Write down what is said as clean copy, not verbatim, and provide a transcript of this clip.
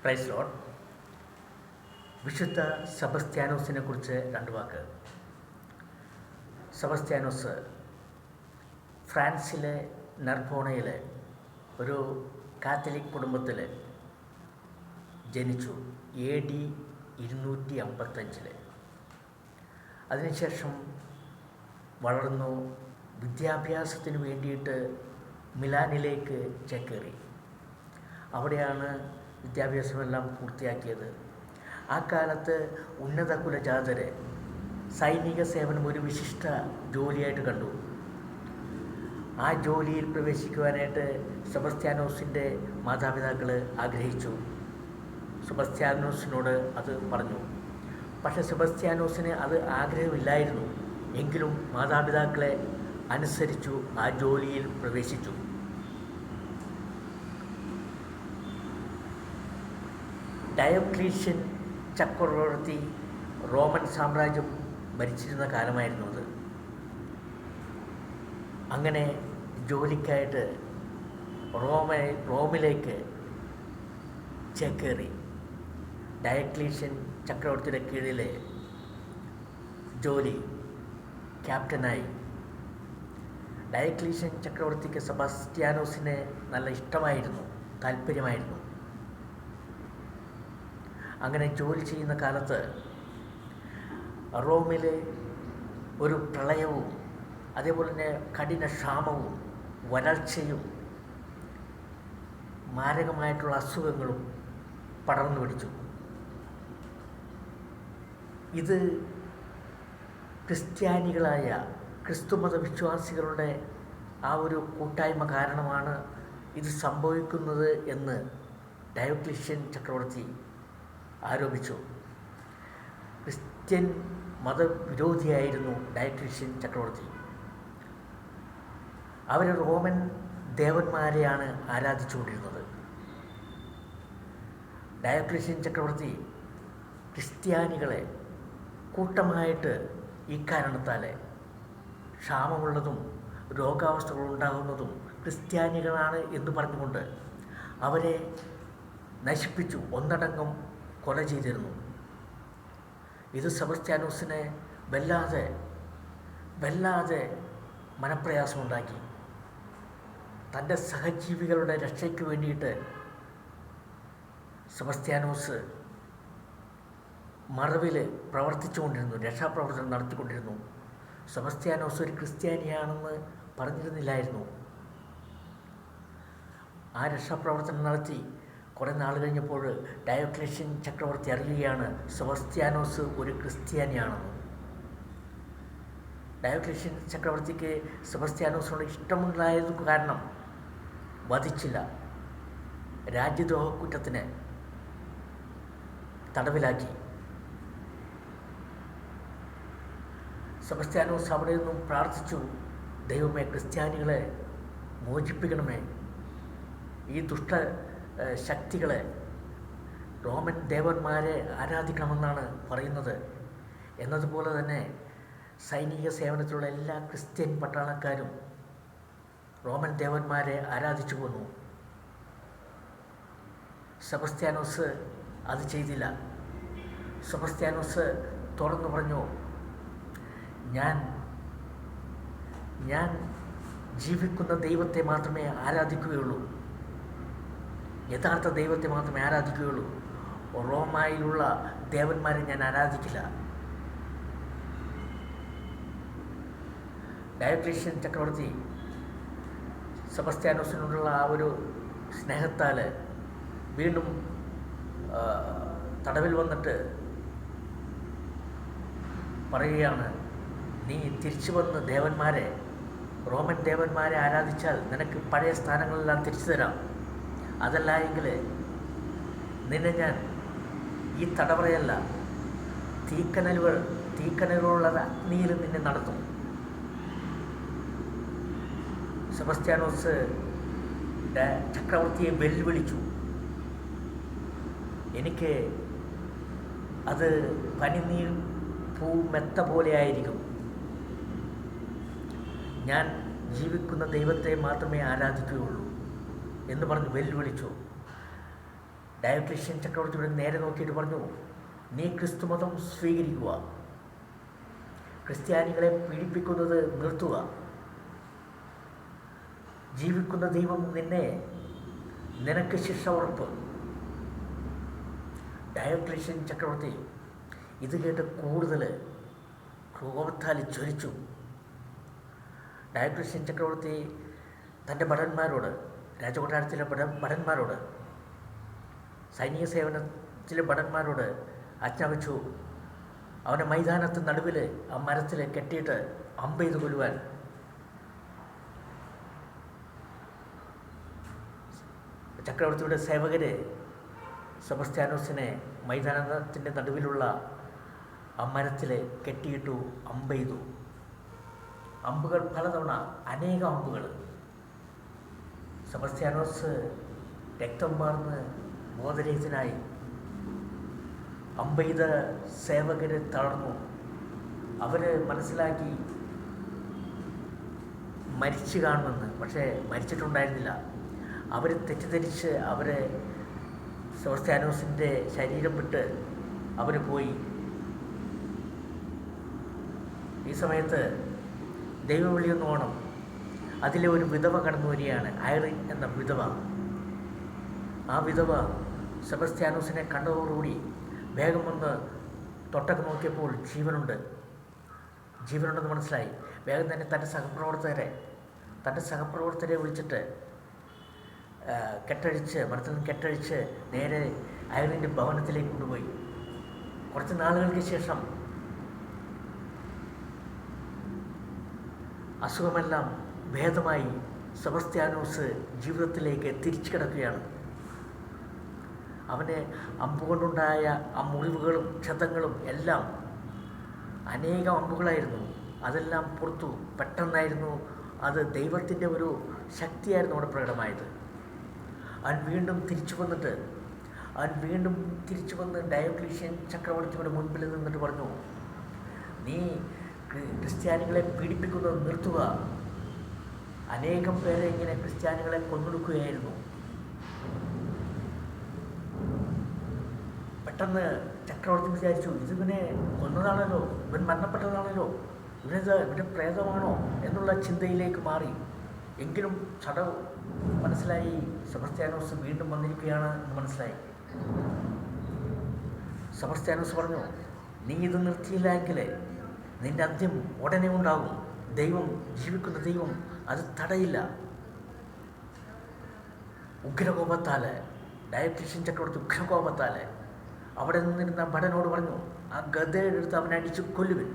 Praise Lord. വിശുദ്ധ സെബസ്ത്യാനോസിനെ കുറിച്ച് രണ്ട് വാക്ക്. സെബസ്ത്യാനോസ് ഫ്രാൻസിലെ നർബോണയിലെ ഒരു കാത്തലിക് കുടുംബത്തിൽ ജനിച്ചു. AD 255. അതിനുശേഷം വളർന്നു. വിദ്യാഭ്യാസത്തിന് വേണ്ടിയിട്ട് മിലാനിലേക്ക് ചേക്കേറി. അവിടെയാണ് വിദ്യാഭ്യാസമെല്ലാം പൂർത്തിയാക്കിയത്. ആ കാലത്ത് ഉന്നത കുലജാതരെ സൈനിക സേവനം ഒരു വിശിഷ്ട ജോലിയായിട്ട് കണ്ടു. ആ ജോലിയിൽ പ്രവേശിക്കുവാനായിട്ട് സെബസ്ത്യാനോസിൻ്റെ മാതാപിതാക്കൾ ആഗ്രഹിച്ചു. സെബസ്ത്യാനോസിനോട് അത് പറഞ്ഞു. പക്ഷേ സെബസ്ത്യാനോസിന് അത് ആഗ്രഹമില്ലായിരുന്നു. എങ്കിലും മാതാപിതാക്കളെ അനുസരിച്ചു ആ ജോലിയിൽ പ്രവേശിച്ചു. ഡയോക്ലീഷ്യൻ ചക്രവർത്തി റോമൻ സാമ്രാജ്യം ഭരിച്ചിരുന്ന കാലമായിരുന്നു അത്. അങ്ങനെ ജോലിക്കായിട്ട് റോമിലേക്ക് ചേക്കേറി. ഡയോക്ലീഷ്യൻ ചക്രവർത്തിയുടെ കീഴിലെ ജോലി ക്യാപ്റ്റനായി. ഡയോക്ലീഷ്യൻ ചക്രവർത്തിക്ക് സെബസ്ത്യാനോസിനെ നല്ല ഇഷ്ടമായിരുന്നു, താല്പര്യമായിരുന്നു. അങ്ങനെ ജോലി ചെയ്യുന്ന കാലത്ത് റോമിലെ ഒരു പ്രളയവും അതേപോലെ തന്നെ കഠിന ക്ഷാമവും വരൾച്ചയും മാരകമായിട്ടുള്ള അസുഖങ്ങളും പടർന്നു പിടിച്ചു. ഇത് ക്രിസ്ത്യാനികളായ ക്രിസ്തുമത വിശ്വാസികളുടെ ആ ഒരു കൂട്ടായ്മ കാരണമാണ് ഇത് സംഭവിക്കുന്നത് എന്ന് ഡയോക്ലീഷ്യൻ ചക്രവർത്തി ആരോപിച്ചു. ക്രിസ്ത്യൻ മതവിരോധിയായിരുന്നു ഡയോക്ലീഷ്യൻ ചക്രവർത്തി. അവർ റോമൻ ദേവന്മാരെയാണ് ആരാധിച്ചുകൊണ്ടിരുന്നത്. ഡയോക്ലീഷ്യൻ ചക്രവർത്തി ക്രിസ്ത്യാനികളെ കൂട്ടമായിട്ട് ഇക്കാരണത്താൽ ക്ഷാമമുള്ളതും രോഗാവസ്ഥകളുണ്ടാകുന്നതും ക്രിസ്ത്യാനികളാണ് എന്ന് പറഞ്ഞുകൊണ്ട് അവരെ നശിപ്പിച്ചു, ഒന്നടങ്കം കൊല ചെയ്തിരുന്നു. ഇത് സെബസ്ത്യാനോസിനെ വല്ലാതെ മനപ്രയാസമുണ്ടാക്കി. തൻ്റെ സഹജീവികളുടെ രക്ഷയ്ക്ക് വേണ്ടിയിട്ട് സെബസ്ത്യാനോസ് മറവിൽ പ്രവർത്തിച്ചുകൊണ്ടിരുന്നു, രക്ഷാപ്രവർത്തനം നടത്തിക്കൊണ്ടിരുന്നു. സെബസ്ത്യാനോസ് ഒരു ക്രിസ്ത്യാനിയാണെന്ന് പറഞ്ഞിരുന്നില്ലായിരുന്നു. ആ രക്ഷാപ്രവർത്തനം നടത്തി കുറേ നാൾ കഴിഞ്ഞപ്പോൾ ഡയോക്ലീഷ്യൻ ചക്രവർത്തി അറിയുകയാണ് സെബസ്ത്യാനോസ് ഒരു ക്രിസ്ത്യാനിയാണെന്ന്. ഡയോക്ലീഷ്യൻ ചക്രവർത്തിക്ക് സെബസ്ത്യാനോസിനോട് ഇഷ്ടമുണ്ടായത് കാരണം വധിച്ചില്ല. രാജ്യദ്രോഹ കുറ്റത്തിന് തടവിലാക്കി. സെബസ്ത്യാനോസ് അവിടെ നിന്നും പ്രാർത്ഥിച്ചു, ദൈവമേ, ക്രിസ്ത്യാനികളെ മോചിപ്പിക്കണമേ, ഈ ദുഷ്ട ശക്തികളെ, റോമൻ ദേവന്മാരെ ആരാധിക്കണമെന്നാണ് പറയുന്നത്. എന്നതുപോലെ തന്നെ സൈനിക സേവനത്തിലുള്ള എല്ലാ ക്രിസ്ത്യൻ പട്ടാളക്കാരും റോമൻ ദേവന്മാരെ ആരാധിച്ചു പോന്നു. സെബസ്ത്യാനോസ് അത് ചെയ്തില്ല. സെബസ്ത്യാനോസ് തുറന്നു പറഞ്ഞു, ഞാൻ ജീവിക്കുന്ന ദൈവത്തെ മാത്രമേ ആരാധിക്കുകയുള്ളൂ, യഥാർത്ഥ ദൈവത്തെ മാത്രമേ ആരാധിക്കുകയുള്ളൂ. റോമായിലുള്ള ദേവന്മാരെ ഞാൻ ആരാധിക്കില്ല. ഡയോക്ലീഷ്യൻ ചക്രവർത്തി സെബസ്ത്യാനോസിനോടുള്ള ആ ഒരു സ്നേഹത്താൽ വീണ്ടും തടവിൽ വന്നിട്ട് പറയുകയാണ്, നീ തിരിച്ചു വന്ന് റോമൻ ദേവന്മാരെ ആരാധിച്ചാൽ നിനക്ക് പഴയ സ്ഥാനങ്ങളെല്ലാം തിരിച്ചു തരാം. അതല്ല എങ്കിൽ നിന്നെ ഞാൻ ഈ തടവറയല്ല, തീക്കനലുകളുള്ള അഗ്നിയിൽ നിന്നെ നടത്തും. സെബസ്ത്യാനോസ് ചക്രവർത്തിയെ വെല്ലുവിളിച്ചു, എനിക്ക് അത് പനിനീർ പൂമെത്ത പോലെ ആയിരിക്കും, ഞാൻ ജീവിക്കുന്ന ദൈവത്തെ മാത്രമേ ആരാധിക്കുകയുള്ളൂ എന്ന് പറഞ്ഞ് വെല്ലുവിളിച്ചു. ഡയോക്ലീഷ്യൻ ചക്രവർത്തിയുടെ നേരെ നോക്കിയിട്ട് പറഞ്ഞു, നീ ക്രിസ്തുമതം സ്വീകരിക്കുക, ക്രിസ്ത്യാനികളെ പീഡിപ്പിക്കുന്നത് നിർത്തുക, ജീവിക്കുന്ന ദൈവം നിനക്ക് ശിക്ഷ ഉറപ്പ്. ഡയോക്ലീഷ്യൻ ചക്രവർത്തി ഇത് കേട്ട് കൂടുതൽ കോപത്താൽ ജ്വലിച്ചു. ഡയോക്ലീഷ്യൻ ചക്രവർത്തി തൻ്റെ ഭടന്മാരോട്, രാജകൊട്ടാരത്തിലെ ഭടന്മാരോട്, സൈനിക സേവനത്തിലെ ഭടന്മാരോട് ആജ്ഞാപിച്ചു, അവനെ മൈതാനത്ത് നടുവിൽ ആ മരത്തിൽ കെട്ടിയിട്ട് അമ്പെയ്ത് കൊല്ലുവാൻ. ചക്രവർത്തിയുടെ സേവകർ സെബസ്ത്യാനോസിനെ മൈതാനത്തിൻ്റെ നടുവിലുള്ള ആ മരത്തിൽ കെട്ടിയിട്ടു അമ്പെയ്തു. അമ്പുകൾ പലതവണ, അനേകം അമ്പുകൾ. സെബസ്ത്യാനോസ് രക്തം വാർന്ന് ബോധരഹിതനായി. അമ്പെയ്ത സേവകർ തളർന്നു. അവർ മനസ്സിലാക്കി മരിച്ചു കാണുമെന്ന്. പക്ഷേ മരിച്ചിട്ടുണ്ടായിരുന്നില്ല. അവർ തെറ്റിദ്ധരിച്ച് സെബസ്ത്യാനോസിൻ്റെ ശരീരം വിട്ട് അവർ പോയി. ഈ സമയത്ത് ദൈവവിളിയൊന്ന് ഓണം. അതിലെ ഒരു വിധവ കടന്നു വരികയാണ്, ഐറിൻ എന്ന വിധവ. ആ വിധവ സെബസ്ത്യാനോസിനെ കണ്ടതോടുകൂടി വേഗം വന്ന് തൊട്ടൊക്കെ നോക്കിയപ്പോൾ ജീവനുണ്ടെന്ന് മനസ്സിലായി. വേഗം തന്നെ തൻ്റെ സഹപ്രവർത്തകരെ വിളിച്ചിട്ട് മരത്തിൽ നിന്ന് കെട്ടഴിച്ച് നേരെ ഐറിൻ്റെ ഭവനത്തിലേക്ക് കൊണ്ടുപോയി. കുറച്ച് നാളുകൾക്ക് ശേഷം അസുഖമെല്ലാം ഭേദമായി സെബസ്ത്യാനോസ് ജീവിതത്തിലേക്ക് തിരിച്ചു കിടക്കുകയാണ്. അവന് അമ്പുകൊണ്ടുണ്ടായ ആ മുറിവുകളും ക്ഷതങ്ങളും എല്ലാം അനേകം അമ്പുകളായിരുന്നു. അതെല്ലാം പുറത്തു. പെട്ടെന്നായിരുന്നു അത് ദൈവത്തിൻ്റെ ഒരു ശക്തിയായിരുന്നു അവിടെ പ്രകടമായത്. അവൻ വീണ്ടും തിരിച്ചു വന്ന് ഡയോക്ലീഷ്യൻ ചക്രവർത്തിയുടെ മുൻപിൽ നിന്നിട്ട് പറഞ്ഞു, നീ ക്രിസ്ത്യാനികളെ പീഡിപ്പിക്കുന്നത് നിർത്തുക. അനേകം പേരെ ഇങ്ങനെ ക്രിസ്ത്യാനികളെ കൊന്നൊടുക്കുകയായിരുന്നു. പെട്ടെന്ന് ചക്രവർത്തി വിചാരിച്ചു, ഇതിവനെ കൊന്നതാണല്ലോ, ഇവൻ മരണപ്പെട്ടതാണല്ലോ, ഇവൻ്റെ പ്രേതമാണോ എന്നുള്ള ചിന്തയിലേക്ക് മാറി. എങ്കിലും മനസ്സിലായി, സെബസ്ത്യാനോസ് വീണ്ടും വന്നിരിക്കുകയാണ് എന്ന് മനസ്സിലായി. സെബസ്ത്യാനോസ് പറഞ്ഞു, നീ ഇത് നിർത്തിയില്ലെങ്കിൽ നിന്റെ അന്ത്യം ഉടനെ ഉണ്ടാകും. ജീവിക്കുന്ന ദൈവം അത് തടയില്ല. ഡയോക്ലീഷ്യൻ ചക്രവർത്തി ഉഗ്രകോപത്താൽ അവിടെ നിന്നിരുന്ന ഭടനോട് പറഞ്ഞു, ആ ഗദയെടുത്ത് അവനെ അടിച്ച് കൊല്ലുവിൻ.